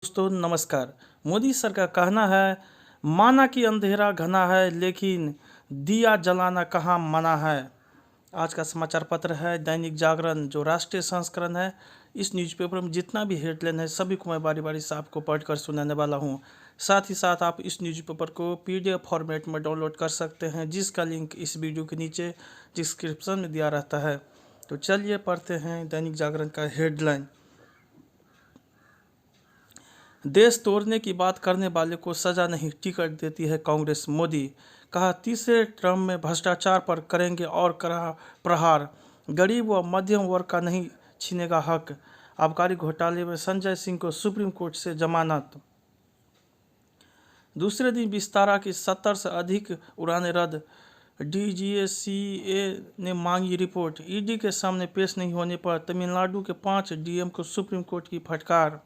दोस्तों नमस्कार। मोदी सर का कहना है, माना कि अंधेरा घना है लेकिन दिया जलाना कहाँ मना है। आज का समाचार पत्र है दैनिक जागरण, जो राष्ट्रीय संस्करण है। इस न्यूज़पेपर में जितना भी हेडलाइन है सभी को मैं बारी बारी से आपको पढ़कर सुनाने वाला हूँ। साथ ही साथ आप इस न्यूज़पेपर को PDF फॉर्मेट में डाउनलोड कर सकते हैं, जिसका लिंक इस वीडियो के नीचे डिस्क्रिप्शन में दिया रहता है। तो चलिए पढ़ते हैं दैनिक जागरण का हेडलाइन। देश तोड़ने की बात करने वाले को सजा नहीं, टिकट देती है कांग्रेस। मोदी कहा, तीसरे टर्म में भ्रष्टाचार पर करेंगे और करा प्रहार। गरीब व मध्यम वर्ग का नहीं छीनेगा हक। आबकारी घोटाले में संजय सिंह को सुप्रीम कोर्ट से जमानत। दूसरे दिन विस्तारा की 70 से अधिक उड़ानें रद्द। DGCA ने मांगी रिपोर्ट। ईडी के सामने पेश नहीं होने पर तमिलनाडु के 5 DM को सुप्रीम कोर्ट की फटकार।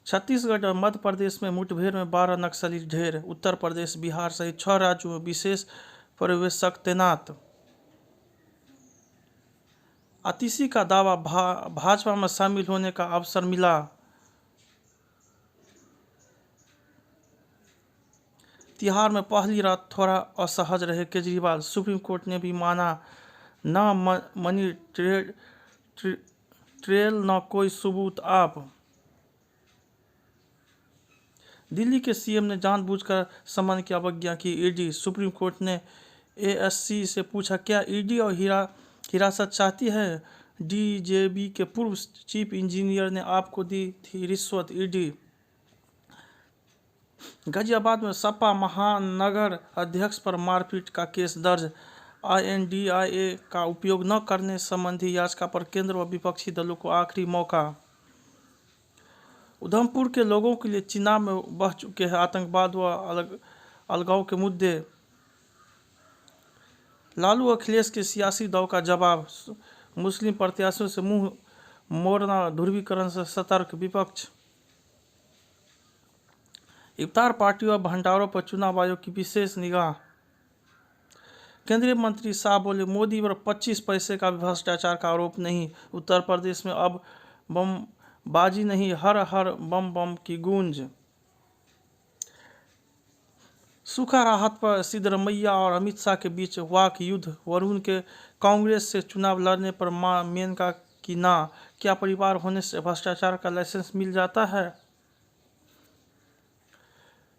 छत्तीसगढ़ और मध्य प्रदेश में मुठभेड़ में 12 नक्सली ढेर। उत्तर प्रदेश, बिहार सहित 6 राज्यों में विशेष पर्यवेक्षक तैनात। आतिशी का दावा, भाजपा में शामिल होने का अवसर मिला। तिहाड़ में पहली रात थोड़ा असहज रहे केजरीवाल। सुप्रीम कोर्ट ने भी माना, न मनी ट्रेल न कोई सबूत। आप दिल्ली के CM ने जानबूझकर समन की अवज्ञा की। ईडी सुप्रीम कोर्ट ने ASC से पूछा, क्या ईडी और हिरासत चाहती है। DJB के पूर्व चीफ इंजीनियर ने आपको दी थी रिश्वत। ईडी गाजियाबाद में सपा महानगर अध्यक्ष पर मारपीट का केस दर्ज। INDIA का उपयोग न करने संबंधी याचिका पर केंद्र व विपक्षी दलों को आखिरी मौका। उधमपुर के लोगों के लिए चिनाब में बह चुके हैं आतंकवाद व अलगाव के मुद्दे। लालू अखिलेश के सियासी दौर का जवाब। मुस्लिम प्रत्याशियों से मुंह मोड़ना, ध्रुवीकरण से सतर्क विपक्ष। इफ्तार पार्टियों और भंडारों पर चुनाव आयोग की विशेष निगाह। केंद्रीय मंत्री शाह बोले, मोदी पर 25 पैसे का भ्रष्टाचार का आरोप नहीं। उत्तर प्रदेश में अब बमबाजी नहीं, हर हर बम बम की गूंज। सूखा राहत पर सिद्धरमैया और अमित शाह के बीच वाक युद्ध। वरुण के कांग्रेस से चुनाव लड़ने पर मेनका की ना। क्या परिवार होने से भ्रष्टाचार का लाइसेंस मिल जाता है।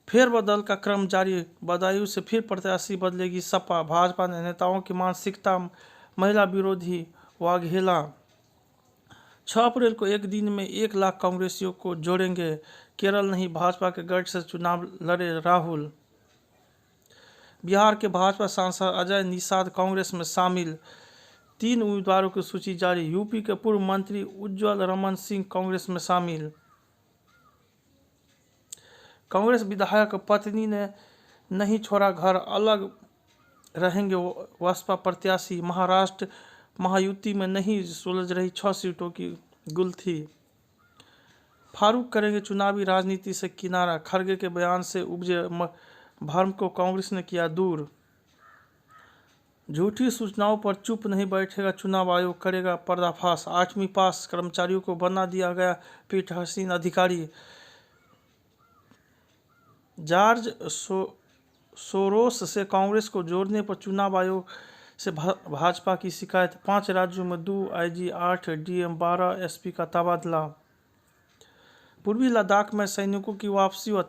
फेरबदल का क्रम जारी। बदायूं से फिर प्रत्याशी बदलेगी सपा। भाजपा ने नेताओं की मानसिकता महिला विरोधी वाघेला। 6 अप्रैल को एक दिन में 1 लाख कांग्रेसियों को जोड़ेंगे। केरल नहीं, भाजपा के गढ़ से चुनाव लड़े राहुल। बिहार के भाजपा सांसद अजय निषाद कांग्रेस में शामिल। 3 उम्मीदवारों की सूची जारी। यूपी के पूर्व मंत्री उज्ज्वल रमन सिंह कांग्रेस में शामिल। कांग्रेस विधायक पत्नी ने नहीं छोड़ा घर, अलग रहेंगे बसपा प्रत्याशी। महाराष्ट्र महायुति में नहीं सुलझ रही 6 सीटों की गुत्थी। फारूक करेंगे चुनावी राजनीति से किनारा। खड़गे के बयान से उपजे भ्रम को कांग्रेस ने किया दूर। झूठी सूचनाओं पर चुप नहीं बैठेगा चुनाव आयोग, करेगा पर्दाफाश। 8वीं पास कर्मचारियों को बना दिया गया पीठासीन अधिकारी। जॉर्ज सोरोस से कांग्रेस को जोड़ने पर चुनाव आयोग से भाजपा की शिकायत। 5 राज्यों में 2 IG, 8 DM, 12 SP का तबादला। पूर्वी लद्दाख में सैनिकों की वापसी व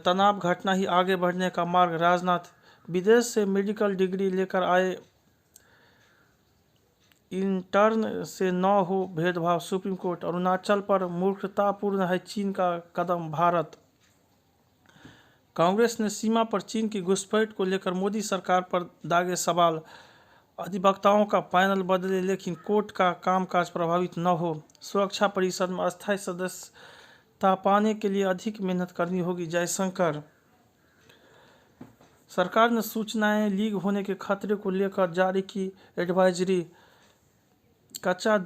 तनाव घटना ही आगे बढ़ने का मार्ग। राजनाथ विदेश से मेडिकल डिग्री लेकर आए इंटर्न से न हो भेदभाव। सुप्रीम कोर्ट अरुणाचल पर मूर्खतापूर्ण है चीन का कदम। भारत कांग्रेस ने सीमा पर चीन की घुसपैठ को लेकर मोदी सरकार पर दागे सवाल। अधिवक्ताओं का पैनल बदले लेकिन कोर्ट का कामकाज प्रभावित न हो। सुरक्षा परिषद में अस्थायी सदस्यता पाने के लिए अधिक मेहनत करनी होगी, जयशंकर। सरकार ने सूचनाएं लीक होने के खतरे को लेकर जारी की एडवाइजरी। कच्चा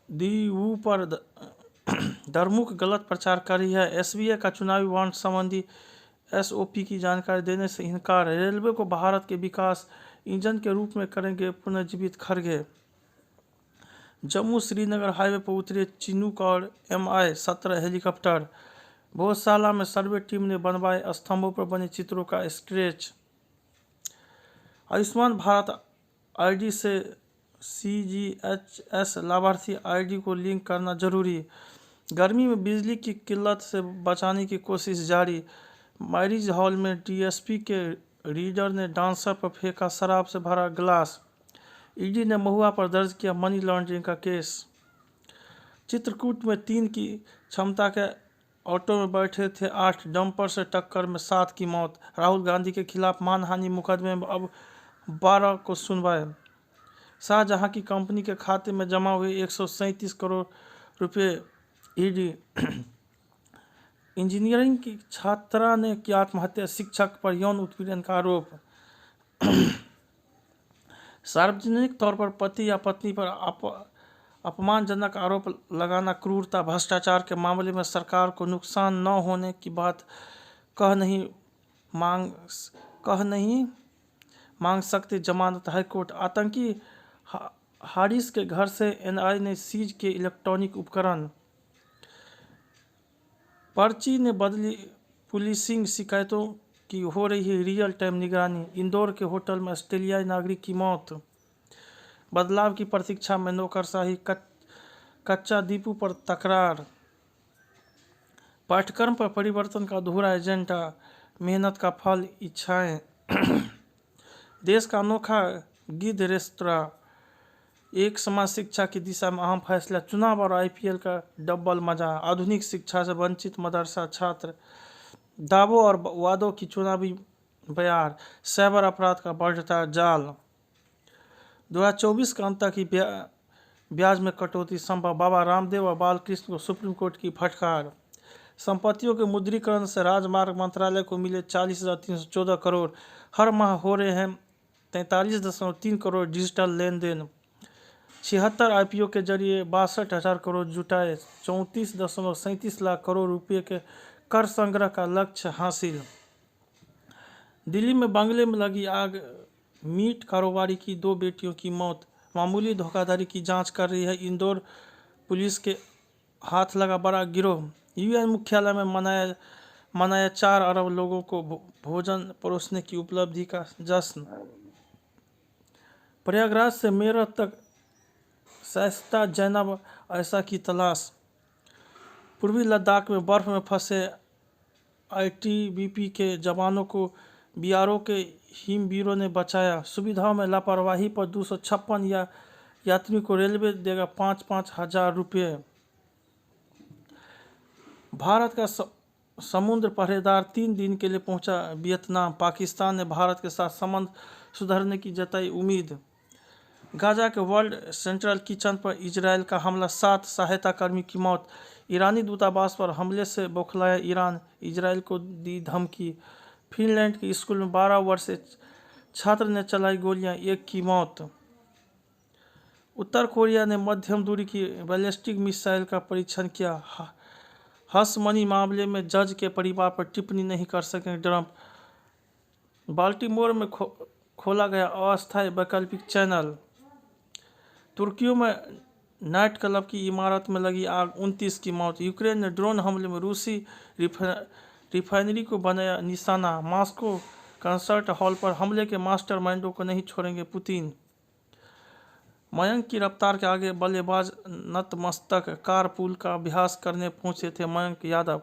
दीवू पर दरमुख गलत प्रचार कर रही है। SBI का चुनावी बॉन्ड संबंधी SOP की जानकारी देने से इनकार। रेलवे को भारत के विकास इंजन के रूप में करेंगे पुनर्जीवित। खड़गे जम्मू श्रीनगर हाईवे पर उतरे चिनूक और MI-17 हेलीकॉप्टर। भोजशाला में सर्वे टीम ने बनवाए स्तंभों पर बने चित्रों का स्केच। आयुष्मान भारत आईडी से CGHS लाभार्थी आईडी को लिंक करना जरूरी। गर्मी में बिजली की किल्लत से बचाने की कोशिश जारी। मैरिज हॉल में DSP के रीडर ने डांसर पर फेंका शराब से भरा गिलास। ईडी ने महुआ पर दर्ज किया मनी लॉन्ड्रिंग का केस। चित्रकूट में 3 की क्षमता के ऑटो में बैठे थे 8, डंपर से टक्कर में 7 की मौत। राहुल गांधी के खिलाफ मानहानि मुकदमे में अब 12 को सुनवाई। शाहजहां की कंपनी के खाते में जमा हुए 137 करोड़ रुपए। ईडी। इंजीनियरिंग की छात्रा ने की आत्महत्या, शिक्षक पर यौन उत्पीड़न का आरोप। सार्वजनिक तौर पर पति या पत्नी पर अपमानजनक आरोप लगाना क्रूरता। भ्रष्टाचार के मामले में सरकार को नुकसान न होने की बात कह नहीं मांग सकते जमानत हाईकोर्ट। आतंकी हारिस के घर से NIA ने सीज किए इलेक्ट्रॉनिक उपकरण। पर्ची ने बदली पुलिसिंग, शिकायतों की हो रही है रियल टाइम निगरानी। इंदौर के होटल में ऑस्ट्रेलियाई नागरिक की मौत। बदलाव की प्रतीक्षा में नौकरशाही, कच्चा दीपू पर तकरार। पाठ्यक्रम पर परिवर्तन का अधूरा एजेंडा, मेहनत का फल इच्छाएं। देश का अनोखा गिद्ध रेस्तरां, एक समान शिक्षा की दिशा में अहम फैसला। चुनाव और IPL का डबल मजा, आधुनिक शिक्षा से वंचित मदरसा छात्र। दावों और वादों की चुनावी बयार, साइबर अपराध का बढ़ता जाल। 2024 का अंत तक ही ब्याज में कटौती संभव। बाबा रामदेव और बालकृष्ण को सुप्रीम कोर्ट की फटकार। संपत्तियों के मुद्रीकरण से राजमार्ग मंत्रालय को मिले 40,314 करोड़। हर माह हो रहे हैं 43.3 करोड़ डिजिटल लेन देन। 76 IPO के जरिए 62,000 करोड़ जुटाए। 34.37 लाख करोड़ रुपए के कर संग्रह का लक्ष्य हासिल। दिल्ली में बंगले में लगी आग, मीट कारोबारी की 2 बेटियों की मौत। मामूली धोखाधड़ी की जांच कर रही है इंदौर पुलिस के हाथ लगा बड़ा गिरोह। UN मुख्यालय में मनाया 4 अरब लोगों को भोजन परोसने की उपलब्धि का जश्न। प्रयागराज से मेरठ तक शाइस्ता जैनब आयशा की तलाश। पूर्वी लद्दाख में बर्फ में फंसे ITBP के जवानों को BRO के हिमवीरों ने बचाया। सुविधाओं में लापरवाही पर 256 यात्रियों को रेलवे देगा 5-5 हज़ार रुपये। भारत का समुद्र पहरेदार 3 दिन के लिए पहुंचा वियतनाम। पाकिस्तान ने भारत के साथ संबंध सुधरने की जताई उम्मीद। गाजा के वर्ल्ड सेंट्रल किचन पर इजरायल का हमला, 7 सहायता कर्मी की मौत। ईरानी दूतावास पर हमले से बौखलाया ईरान, इजरायल को दी धमकी। फिनलैंड के स्कूल में 12 वर्षीय छात्र ने चलाई गोलियां, 1 की मौत। उत्तर कोरिया ने मध्यम दूरी की बैलिस्टिक मिसाइल का परीक्षण किया। हस मनी मामले में जज के परिवार पर टिप्पणी नहीं कर सकेंगे ट्रंप। बाल्टीमोर में खोला गया अस्थायी वैकल्पिक चैनल। तुर्कियों में नाइट क्लब की इमारत में लगी आग, 29 की मौत। यूक्रेन ने ड्रोन हमले में रूसी रिफाइनरी को बनाया निशाना। मॉस्को कंसर्ट हॉल पर हमले के मास्टरमाइंडों को नहीं छोड़ेंगे पुतिन। मयंक की रफ्तार के आगे बल्लेबाज नतमस्तक। कारपूल का अभ्यास करने पहुंचे थे मयंक यादव।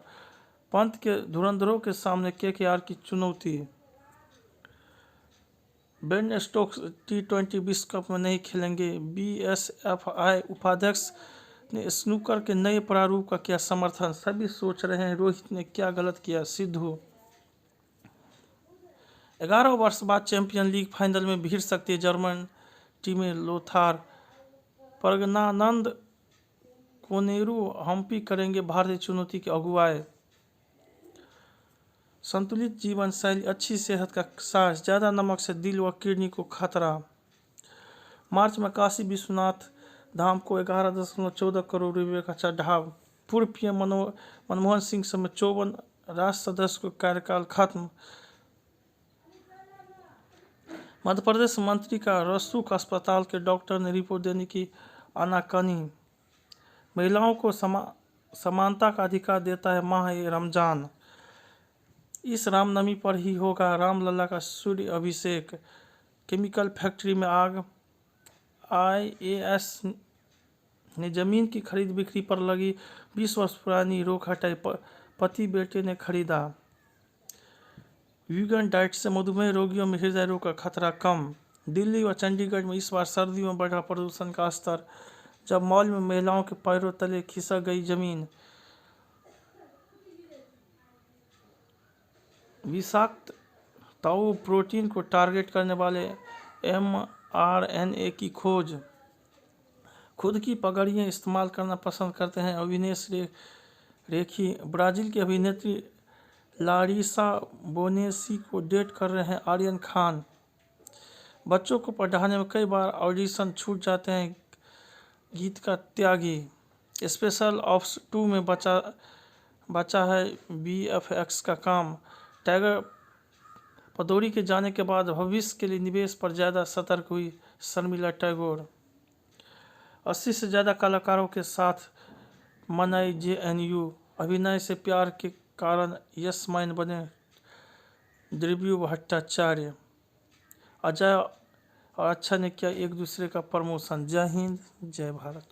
पंत के धुरंधरों के सामने KKR की चुनौती। बेन स्टोक्स T20 विश्व कप में नहीं खेलेंगे। BSFI उपाध्यक्ष ने स्नूकर के नए प्रारूप का किया समर्थन। सभी सोच रहे हैं रोहित ने क्या गलत किया। सिद्धू। 11 वर्ष बाद चैंपियन लीग फाइनल में भिड़ सकती है जर्मन टीमें। लोथार प्रज्ञानंद कोनेरू हम्पी करेंगे भारतीय चुनौती की अगुवाई। संतुलित जीवन शैली अच्छी सेहत का साज, ज़्यादा नमक से दिल व किडनी को खतरा। मार्च में काशी विश्वनाथ धाम को 11.14 करोड़ रुपये का चढ़ाव। पूर्व PM मनमोहन सिंह समेत 54 राष्ट्र सदस्य को कार्यकाल खत्म। मध्य प्रदेश मंत्री का रसूख अस्पताल के डॉक्टर ने रिपोर्ट देने की आनाकानी। महिलाओं को समानता का अधिकार देता है माह रमजान। इस रामनवमी पर ही होगा रामलला का सूर्य अभिषेक। केमिकल फैक्ट्री में आग। IAS ने जमीन की खरीद बिक्री पर लगी 20 वर्ष पुरानी रोक हटाई। पति बेटे ने खरीदा। वीगन डाइट से मधुमेह रोगियों में हृदय रोग का खतरा कम। दिल्ली व चंडीगढ़ में इस बार सर्दियों में बढ़ा प्रदूषण का स्तर, जब मॉल में महिलाओं के पैरों तले खिसक गई जमीन। विषाक्त ताऊ प्रोटीन को टारगेट करने वाले mRNA की खोज। खुद की पगड़ियाँ इस्तेमाल करना पसंद करते हैं अविनेश रेखी। ब्राज़ील की अभिनेत्री लारिसा बोनेसी को डेट कर रहे हैं आर्यन खान। बच्चों को पढ़ाने में कई बार ऑडिशन छूट जाते हैं गीत का त्यागी। स्पेशल ऑप्स 2 में बचा है VFX का काम। टाइगर पदौरी के जाने के बाद भविष्य के लिए निवेश पर ज़्यादा सतर्क हुई शर्मिला टैगोर। 80 से ज़्यादा कलाकारों के साथ मनाई JNU। अभिनय से प्यार के कारण यस मैन बने दिव्यु भट्टाचार्य। अजय और अच्छा ने किया एक दूसरे का प्रमोशन। जय हिंद, जय भारत।